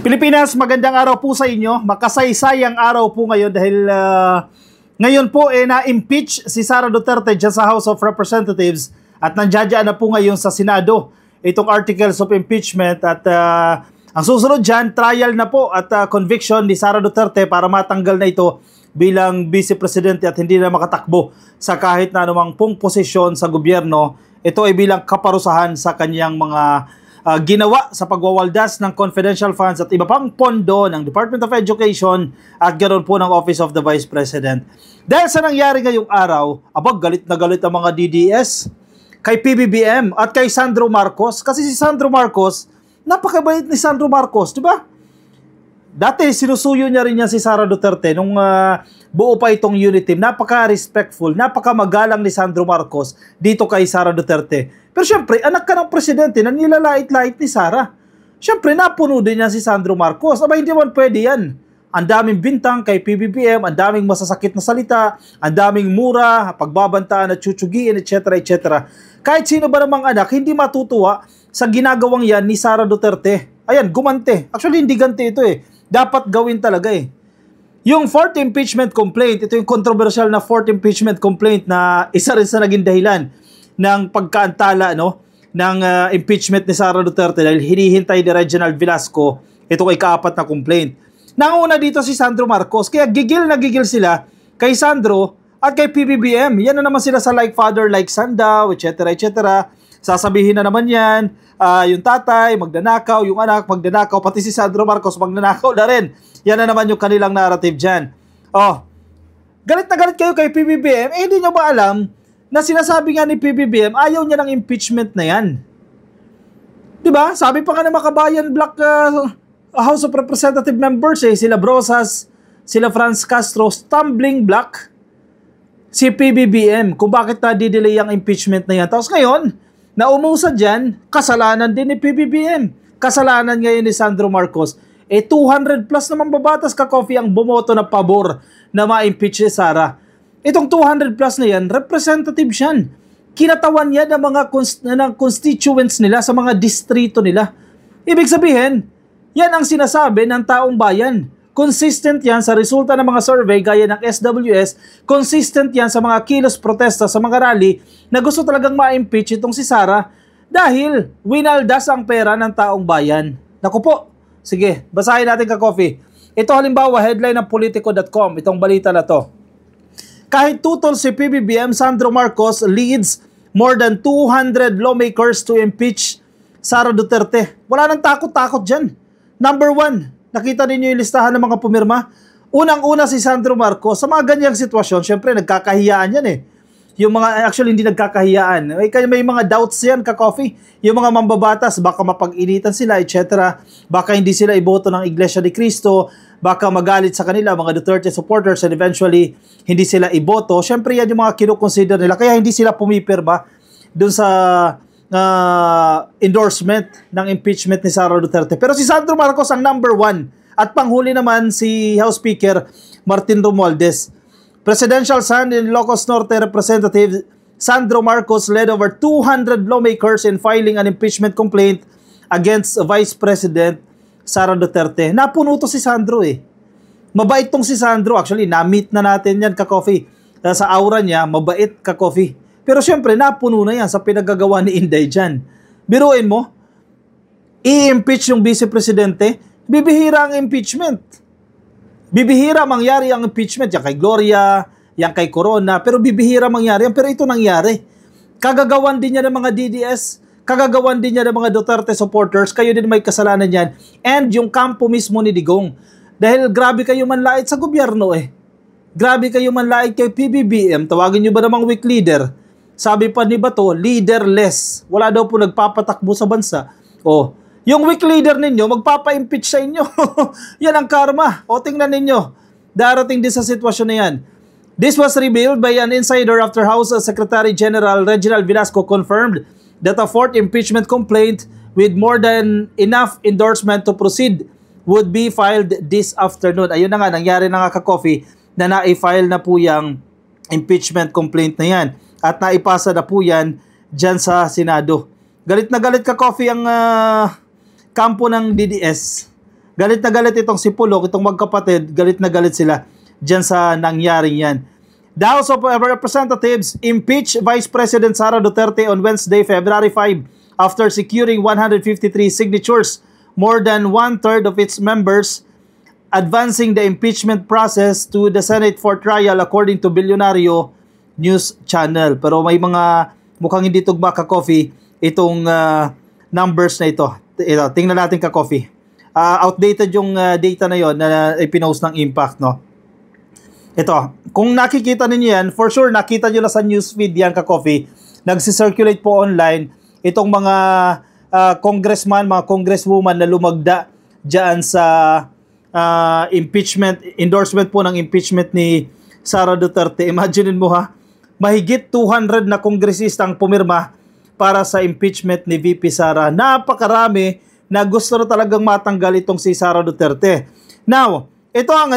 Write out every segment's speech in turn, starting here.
Pilipinas, magandang araw po sa inyo. Makasaysayang araw po ngayon dahil ngayon po na-impeach si Sara Duterte dyan sa House of Representatives at nandiyan na po ngayon sa Senado itong articles of impeachment at ang susunod dyan, trial na po at conviction ni Sara Duterte para matanggal na ito bilang Vice Presidente at hindi na makatakbo sa kahit na anumang pong posisyon sa gobyerno. Ito ay bilang kaparusahan sa kanyang mga ginawa sa pagwawaldas ng confidential funds at iba pang pondo ng Department of Education at ganoon po ng Office of the Vice President. Dahil sa nangyari ngayong araw, galit na galit ang mga DDS kay PBBM at kay Sandro Marcos kasi si Sandro Marcos, napakabait ni Sandro Marcos, di ba? Dati sinusuyo niya rin si Sara Duterte nung buo pa itong unit team. Napaka-respectful, napaka-magalang ni Sandro Marcos dito kay Sara Duterte. Pero syempre, anak ka ng presidente na nilalait-lait ni Sara. Syempre, napuno din niya si Sandro Marcos. Hindi man pwede yan. Ang daming bintang kay PBBM, ang daming masasakit na salita, ang daming mura, pagbabantaan at chuchugiin, etc. etc. Kahit sino ba namang anak, hindi matutuwa sa ginagawang yan ni Sara Duterte. Ayan, gumante. Actually, hindi ganti ito Dapat gawin talaga Yung fourth impeachment complaint, ito yung controversial na fourth impeachment complaint na isa rin sa naging dahilan ng pagkaantala ng impeachment ni Sara Duterte dahil hinihintay ni Reginald Velasco ito kay kaapat na complaint. Nanguna dito si Sandro Marcos, kaya gigil na gigil sila kay Sandro at kay PBBM. Yan na naman sila sa like father, like son daw, etc. etc. Sasabihin na naman yan, yung tatay magnanakaw, yung anak magnanakaw, pati si Sandro Marcos magnanakaw na rin. Yan na naman yung kanilang narrative dyan. Galit na galit kayo kay PBBM, hindi nyo ba alam na sinasabi nga ni PBBM, ayaw niya ng impeachment na yan. Diba? Sabi pa nga ng Makabayan Black House of Representative members sila Brosas, sila Franz Castro, stumbling block si PBBM kung bakit na-delay ang impeachment na yan. Tapos ngayon, na umusad dyan, kasalanan din ni PBBM. Kasalanan ngayon ni Sandro Marcos. 200 plus naman babatas ka-coffee ang bumoto na pabor na ma-impeach si Sara. Itong 200 plus na yan, representative yan. Kinatawan yan ng mga constituents nila sa mga distrito nila. Ibig sabihin, yan ang sinasabi ng taong bayan. Consistent yan sa resulta ng mga survey gaya ng SWS, consistent yan sa mga kilos protesta sa mga rally na gusto talagang ma-impeach itong si Sara dahil winaldas ang pera ng taong bayan. Naku po, sige, basahin natin ka-coffee. Ito halimbawa, headline ng Politico.com, itong balita na to. Kahit tutol si PBBM, Sandro Marcos leads more than 200 lawmakers to impeach Sara Duterte. Wala nang takot-takot dyan. Number 1, nakita ninyo yung listahan ng mga pumirma? Unang-una si Sandro Marcos. Sa mga ganyang sitwasyon, syempre nagkakahiyaan yan Yung mga, actually hindi nagkakahiyaan. May mga doubts yan, ka-coffee. Yung mga mambabatas, baka mapag-initan sila, etc. Baka hindi sila iboto ng Iglesia ni Cristo. Baka magalit sa kanila, mga Duterte supporters, and eventually hindi sila iboto. Syempre yan yung mga kinukonsider nila. Kaya hindi sila pumipirma dun sa endorsement ng impeachment ni Sara Duterte. Pero si Sandro Marcos ang number 1 at panghuli naman si House Speaker Martin Romualdez. Presidential son in Ilocos Norte Representative Sandro Marcos led over 200 lawmakers in filing an impeachment complaint against Vice President Sara Duterte. Napuno to si Sandro Mabait tong si Sandro. Actually, na-meet na natin yan ka-coffee. Sa aura niya, mabait ka-coffee. Pero syempre, napuno na yan sa pinagagawa ni Inday dyan. Biruin mo, i-impeach yung Vice Presidente, bibihira ang impeachment. Bibihira mangyari ang impeachment. Yan kay Gloria, yan kay Corona, pero bibihira mangyari yan. Pero ito nangyari. Kagagawan din niya ng mga DDS, kagagawan din niya ng mga Duterte supporters, kayo din may kasalanan yan. And yung kampo mismo ni Digong. Dahil grabe kayo manlait sa gobyerno Grabe kayo manlait kay PBBM, tawagin nyo ba namang weak leader? Sabi pa ni Bato, leaderless. Wala daw po nagpapatakbo sa bansa. Yung weak leader ninyo, magpapa-impeach sa inyo. Yan ang karma. Tingnan ninyo. Darating din sa sitwasyon na yan. This was revealed by an insider after House Secretary General Reginald Velasco confirmed that a fourth impeachment complaint with more than enough endorsement to proceed would be filed this afternoon. Ayun na nga, nangyari na nga ka-coffee na na-file na po yung impeachment complaint na yan. At naipasa na po yan dyan sa Senado. Galit na galit ka-coffee ang kampo ng DDS. Galit na galit itong si Pulok, itong magkapatid, galit na galit sila dyan sa nangyaring yan. The House of Representatives impeached Vice President Sara Duterte on Wednesday, February 5, after securing 153 signatures, more than one-third of its members, advancing the impeachment process to the Senate for trial according to Bilyonaryo News Channel. Pero may mga mukhang hindi tugma ka-coffee itong numbers na ito. Tingnan natin ka-coffee. Outdated yung data na yon na ipinost ng Impact, no? Ito, kung nakikita ninyo yan, for sure nakita nyo na sa newsfeed yan ka-coffee, nagsisirculate po online itong mga congressman, mga congresswoman na lumagda dyan sa impeachment, endorsement po ng impeachment ni Sara Duterte. Imagine mo ha, mahigit 200 na kongresistang pumirma para sa impeachment ni VP Sara. Napakarami na gusto na talagang matanggal itong si Sara Duterte. Now, ito ang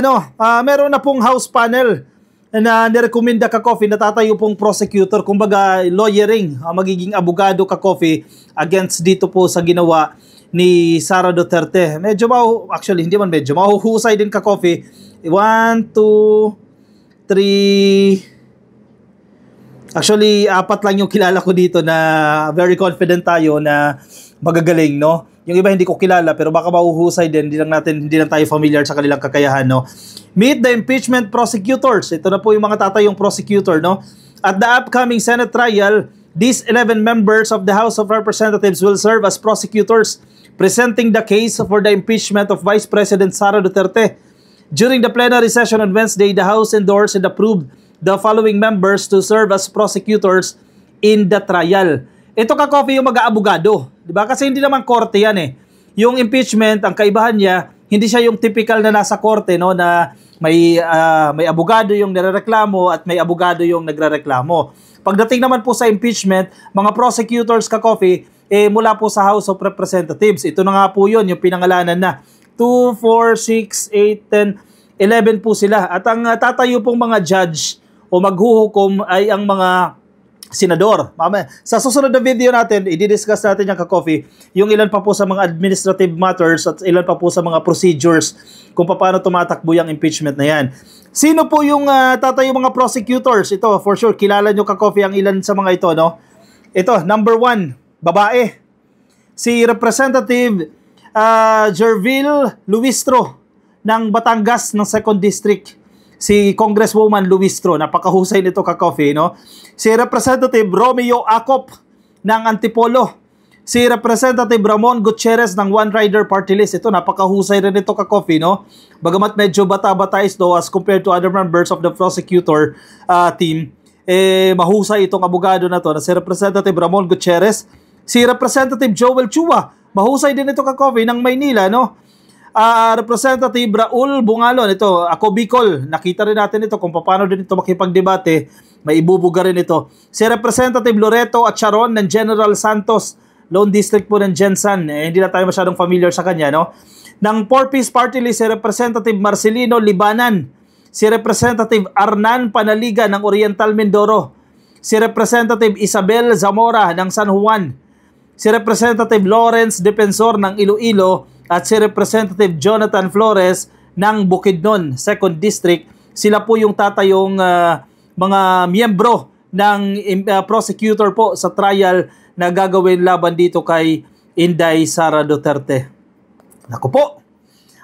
meron na pong House panel na nirekomenda ka-coffee na tatayo pong prosecutor, kumbaga lawyering, magiging abogado ka-coffee against dito po sa ginawa ni Sara Duterte. Medyo actually hindi man medyo, mahuhusay din ka-coffee. 1, 2, 3, actually 4 lang yung kilala ko dito na very confident tayo na magagaling, no? Yung iba hindi ko kilala pero baka mahuhusay din, hindi lang tayo familiar sa kanilang kakayahan, no? Meet the impeachment prosecutors. Ito na po yung mga tatayong prosecutor, no? At the upcoming Senate trial, these 11 members of the House of Representatives will serve as prosecutors, presenting the case for the impeachment of Vice President Sara Duterte. During the plenary session on Wednesday, the House endorsed and approved the following members to serve as prosecutors in the trial. Ito ka-coffee yung mag-aabogado, di ba? Kasi hindi naman korte yan eh. Yung impeachment, ang kaibahan niya, hindi siya yung typical na nasa korte, no, na may abogado yung nirereklamo at may abogado yung nagrereklamo. Pagdating naman po sa impeachment, mga prosecutors ka-coffee, mula po sa House of Representatives. Ito na nga po yun, yung pinangalanan na 2, 4, 6, 8, 10, 11 po sila. At ang tatayo pong mga judge o maghuhukom ay ang mga senador. Sa susunod na video natin, i-discuss natin yung ka-coffee, yung ilan pa po sa mga administrative matters at ilan pa po sa mga procedures kung paano tumatakbo yung impeachment na yan. Sino po yung tatayo mga prosecutors? Ito, for sure, kilala nyo ka-coffee ang ilan sa mga ito, no? Ito, number 1, babae. Si Representative Jervil Luistro ng Batangas ng 2nd District. Si Congresswoman Luistro, napakahusay nito ka-coffee, no? Si Representative Romeo Acop ng Antipolo. Si Representative Ramon Gutierrez ng One Rider Party List. Ito, napakahusay rin ito ka-coffee, no? Bagamat medyo bata-bata ito as compared to other members of the prosecutor team, mahusay itong abogado na to na si Representative Ramon Gutierrez. Si Representative Joel Chua, mahusay din ito ka-coffee ng Maynila, no? Representative Raul Bungalon, ito, ako Bicol, nakita rin natin ito kung paano din ito makipagdebate, may ibubuga rin ito. Si Representative Loreto Acharon ng General Santos, Lone District po ng Jensan, hindi na tayo masyadong familiar sa kanya, no? Ng 4-piece party list, si Representative Marcelino Libanan, si Representative Arnan Panaliga ng Oriental Mindoro, si Representative Isabel Zamora ng San Juan, si Representative Lawrence Defensor ng Iloilo, at si Representative Jonathan Flores ng Bukidnon, 2nd District. Sila po yung tatayong mga miyembro ng prosecutor po sa trial na gagawin laban dito kay Inday Sara Duterte. Naku po,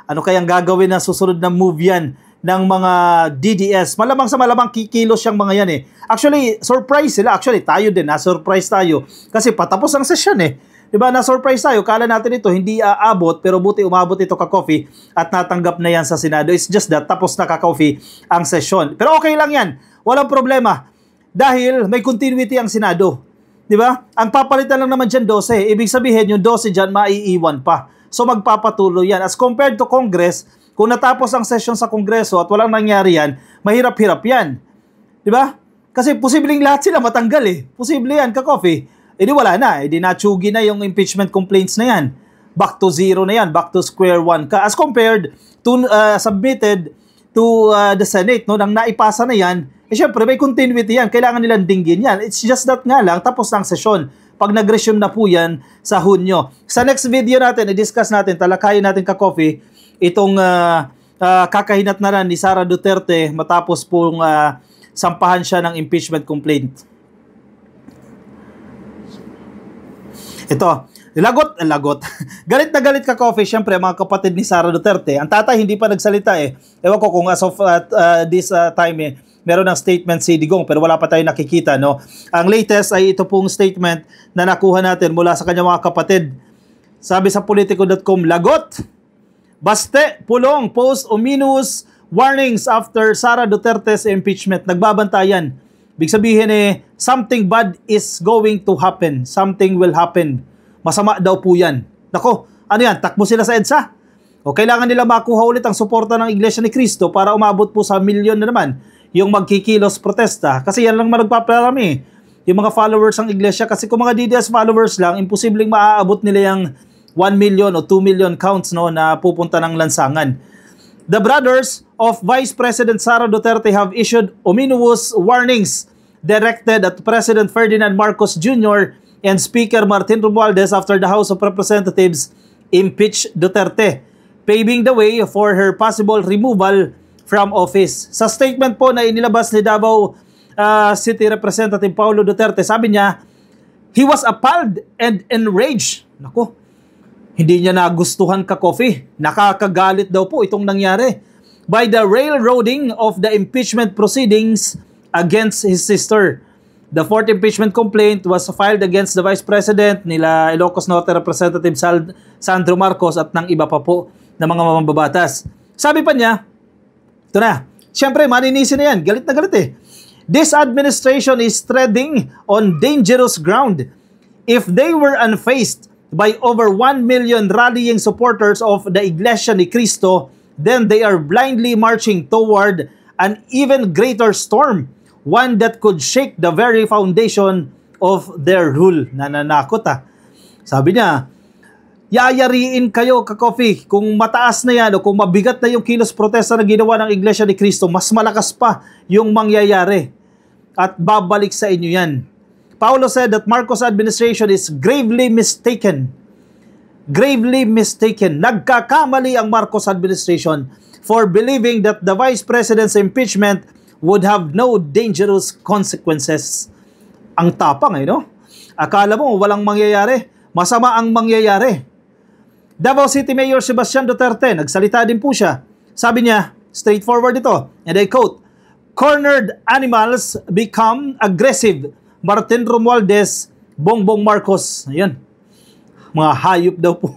ano kayang gagawin na susunod na move yan ng mga DDS? Malamang sa malamang kikilos siyang mga yan eh. Actually, surprise sila. Actually, tayo din, na-surprise tayo. Kasi patapos ang session eh. Diba, na-surprise tayo. Kala natin ito, hindi aabot, pero buti umabot ito ka-coffee at natanggap na yan sa Senado. It's just that tapos na ka-coffee ang session. Pero okay lang yan. Walang problema. Dahil may continuity ang Senado. Diba? Ang papalitan lang naman dyan 12. Ibig sabihin, yung 12 dyan, maiiwan pa. So, magpapatuloy yan. As compared to Congress, kung natapos ang session sa Kongreso at walang nangyari yan, mahirap-hirap yan. Diba? Kasi posibleng lahat sila matanggal eh. Posible yan ka-coffee. Di wala na, di natsugi na yung impeachment complaints na yan. Back to zero na yan, back to square one ka. As compared to submitted to the Senate, no, nang naipasa na yan, syempre may continuity yan, kailangan nilang dinggin yan. It's just that nga lang, tapos ng session. pag nag-resume na po yan sa Hunyo. Sa next video natin, i-discuss natin, talakayin natin ka-coffee, itong kakahinat na rin ni Sara Duterte matapos pong sampahan siya ng impeachment complaint. Ito, lagot. Galit na galit ka-coffee, syempre, mga kapatid ni Sara Duterte. Ang tatay hindi pa nagsalita eh. Ewan ko kung as of this time eh, meron ng statement si Digong pero wala pa tayo nakikita, no? Ang latest ay ito pong statement na nakuha natin mula sa kanyang mga kapatid. Sabi sa politico.com, lagot! Baste, pulong, post ominous warnings after Sara Duterte's impeachment. Nagbabantayan. Big sabihin eh, something bad is going to happen. Something will happen. Masama daw po yan. Nako, ano yan? Takbo sila sa EDSA. O kailangan nila makuha ulit ang suporta ng Iglesia ni Cristo para umabot po sa milyon na naman yung magkikilos protesta. Kasi yan lang magpaparami. Yung mga followers ng Iglesia. Kasi kung mga DDS followers lang, imposibleng maaabot nila yung 1 million o 2 million counts, no, na pupunta ng lansangan. The brothers of Vice President Sara Duterte have issued ominous warnings directed at President Ferdinand Marcos Jr. and Speaker Martin Romualdez after the House of Representatives impeached Duterte, paving the way for her possible removal from office. Sa statement po na inilabas ni Davao City Representative Paulo Duterte, sabi niya, he was appalled and enraged. Naku, hindi niya nagustuhan ka-coffee. Nakakagalit daw po itong nangyari by the railroading of the impeachment proceedings against his sister. The fourth impeachment complaint was filed against the Vice President nila Ilocos Norte Representative Sandro Marcos at ng iba pa po na mga mambabatas. Sabi pa niya, ito na, siyempre maninisin na yan, galit na galit eh. This administration is treading on dangerous ground. If they were unfazed by over 1 million rallying supporters of the Iglesia ni Cristo, then they are blindly marching toward an even greater storm, one that could shake the very foundation of their rule. Nananakot Sabi niya, yayariin kayo ka-coffee kung mataas na yan o kung mabigat na yung kilos protesta na ginawa ng Iglesia ni Cristo, mas malakas pa yung mangyayari at babalik sa inyo yan. Paulo said that Marcos administration is gravely mistaken. Gravely mistaken. Nagkakamali ang Marcos administration for believing that the Vice President's impeachment would have no dangerous consequences. Ang tapang no? Akala mo walang mangyayari. Masama ang mangyayari. Davao City Mayor Sebastian Duterte, nagsalita din po siya. Sabi niya, straightforward ito, and I quote, "Cornered animals become aggressive. Martin Romualdez, Bongbong Marcos." Ayun. Mga hayop daw po.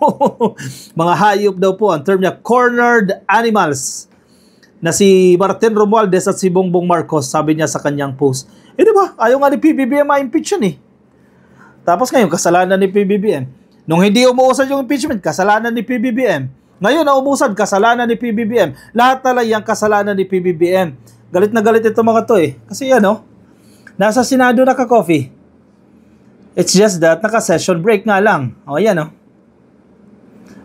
Mga hayop daw po. Ang term niya, cornered animals. Na si Martin Romualdez at si Bongbong Marcos, sabi niya sa kanyang post. Eh di ba? Ayaw nga ni PBBM ma-impeach yan eh. Tapos ngayon, kasalanan ni PBBM. Nung hindi umuusad yung impeachment, kasalanan ni PBBM. Ngayon na umusad, kasalanan ni PBBM. Lahat na lang yung kasalanan ni PBBM. Galit na galit ito mga to eh. Kasi nasa Senado na ka-coffee. It's just that, naka-session break nga lang. O yan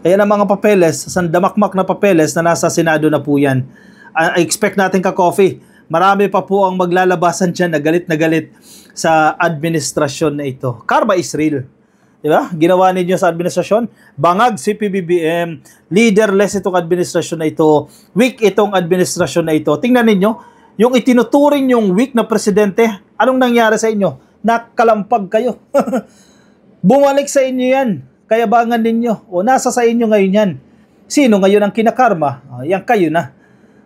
Ayan ang mga papeles, sandamakmak na papeles na nasa Senado na po yan. I expect natin ka-coffee. Marami pa po ang maglalabasan dyan na galit sa administrasyon na ito. Karma is real. Diba? Ginawa ninyo sa administrasyon. Bangag si PBBM. Leaderless itong administrasyon na ito. Weak itong administrasyon na ito. Tingnan ninyo, yung itinuturing yung weak na presidente, anong nangyari sa inyo? Nakalampag kayo. Bumalik sa inyo yan. Kayabangan ninyo. O nasa sa inyo ngayon yan. Sino ngayon ang kinakarma? Yan kayo na.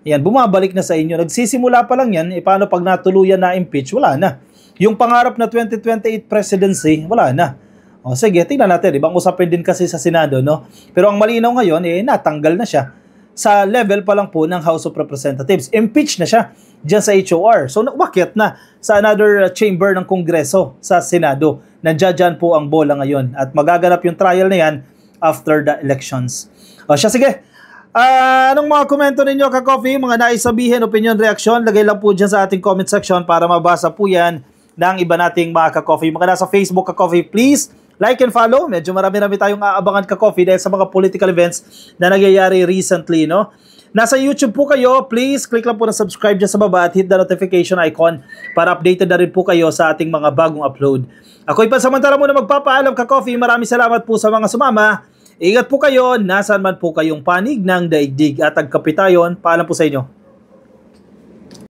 Yan, bumabalik na sa inyo. Nagsisimula pa lang yan. Paano pag natuluyan na impeach? Wala na. Yung pangarap na 2028 presidency, wala na. O sige, tingnan natin. Ibang usapin din kasi sa Senado, no? Pero ang malinaw ngayon, natanggal na siya sa level pa lang po ng House of Representatives. Impeach na siya dyan sa HOR. So, wakyat na sa another chamber ng Kongreso sa Senado. Nandiyan po ang bola ngayon. At magaganap yung trial na yan after the elections. O siya, sige. Anong mga komento ninyo, ka-coffee? Mga naisabihin, opinion, reaction, lagay lang po dyan sa ating comment section para mabasa po yan ng iba nating mga ka-coffee. Mga nasa Facebook ka-coffee, please like and follow. Medyo marami-rami tayong aabangan ka-coffee dahil sa mga political events na nangyayari recently, no? nasa YouTube po kayo, please click lang po na subscribe dyan sa baba at hit the notification icon para updated na rin po kayo sa ating mga bagong upload. Ako'y pansamantala muna magpapaalam ka Coffee. Maraming salamat po sa mga sumama. Ingat po kayo, nasaan man po kayong panig ng daigdig at agkapitayon. Paalam po sa inyo.